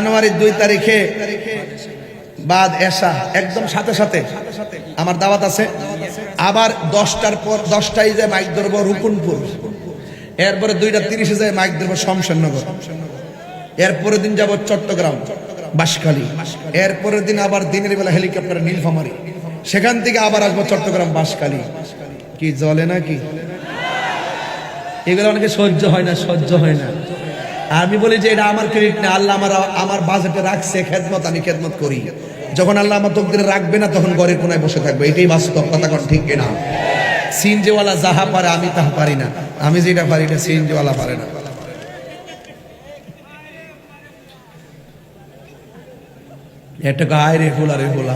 জানুয়ারির 2 তারিখে বাদ এশা একদম সাথে সাথে আমার দাওয়াত আছে। আবার 10টার পর 10টায় যে মাইক ধরবো রুকুনপুর, এরপরে 2:30 যায় মাইক ধরবো শমশেরনগর, এরপরের দিন যাব চট্টগ্রাম বাঁশখালী, এরপরের দিন আবার দিনের বেলা হেলিকপ্টার নীলফামারী, সেখান থেকে আবার আসবো চট্টগ্রাম বাঁশখালী। কি জ্বলে নাকি? এগুলো অনেকে সহ্য হয় না, সহ্য হয় না। আমি বলি যে এটা আমার ক্রেডিট না, আল্লাহ আমার বাজেটে রাখছে খেদমত, আমি খেদমত করি। যখন আল্লাহ আমার তকদিরে রাখবে না তখন ঘরের কোনায় বসে থাকবে, এটাই বাস্তব কথা। কোন ঠিক কিনা? সিনজিওয়ালা যাহা পারে আমি তাহা পারি না, আমি যেটা পারি এটা সিনজিওয়ালা পারে না। এটা গায় রে ফুলা রে ফুলা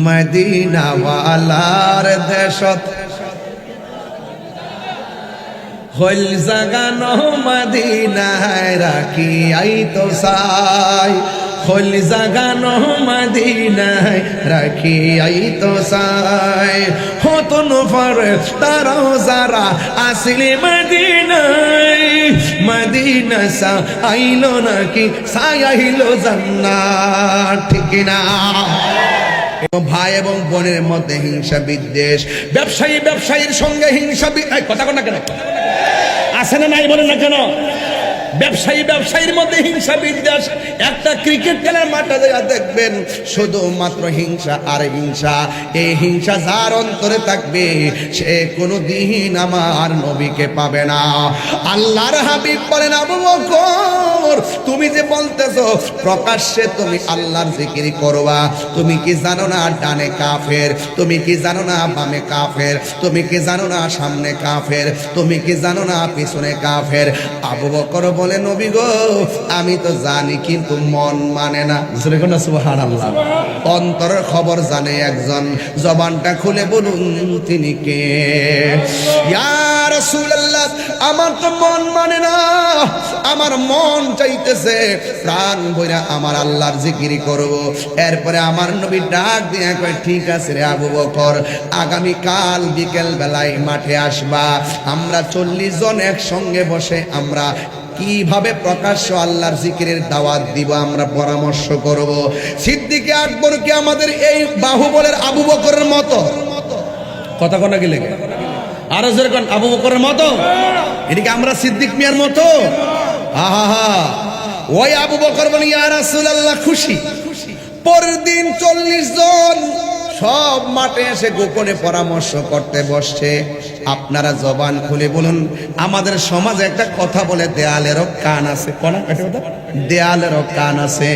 মদিনা ওয়ালার দেশত হইল জাগানো মদিনায় রাখি আইতো সাই, হইল জাগানো মদিনায় রাখি আইতো সাই। হতন তারাও যারা আসিলে মদিনায়, মদিনা সা আইলো নাকি সাই আইলো জান্নাত, ঠিক না? ভাই এবং বোনের মধ্যে হিংসা বিদ্বেষ, ব্যবসায়ীর সঙ্গে হিংসা, কথা কন না কেন? আছে না নাই বলেন না কেন? ব্যবসায়ীর মধ্যে হিংসা বিদ্বেষ। একটা ক্রিকেট খেলার মাঠে দেখবেন শুধুমাত্র হিংসা আর হিংসা। এই হিংসা যার অন্তরে থাকবে সে কোনোদিন আমার নবীকে পাবে না। আল্লাহর হাবিব বলেন, আবু বকর তুমি যে বলতেছো প্রকাশ্যে তুমি আল্লাহর জিকির করবা, তুমি কি জানো না ডানে কাফের? তুমি কি জানো না বামে কাফের? তুমি কি জানো না সামনে কাফের? তুমি কি জানো না পিছনে কাফের? আবু বকর বলে, নবী গো আমি তো জানি কিন্তু মন মানে না। সুবহানাল্লাহ। অন্তরের খবর জানে একজন, জবানটা খুলে বলুন তিনি কে? ইয়া রাসূলুল্লাহ আমার তো মন মানে না, আমার মন চাইতেছে প্রাণ ভইরা আমার আল্লাহর জিকির করব। এরপরে আমার নবী ডাক দিয়ে কয়, ঠিক আছে রে আবু বকর, আগামী কাল বিকেল বেলায় মাঠে আসবা, আমরা 40 জন একসঙ্গে বসে আমরা কিভাবে প্রকাশ্য আল্লাহর জিকিরের দাওয়াত দিব আমরা পরামর্শ করব। সিদ্দিক আকবর কি আমাদের এই বাহুবলের আবু বকরের মতো? কথা কোনা কি লেগে আরো যেরকম আবু বকরের মতো? এদিকে আমরা সিদ্দিক মিয়ার মতো? আহা, ওই আবু বকর বলে, ইয়া রাসূলুল্লাহ খুশি। পরের দিন 40 জন সব মাঠে এসে গোপনে পরামর্শ করতে বসছে। আপনারা জবান খুলে বলুন, আমাদের সমাজে একটা কথা বলে দেয়ালেরও কান আছে। কোন দেয়ালেরও কান আছে।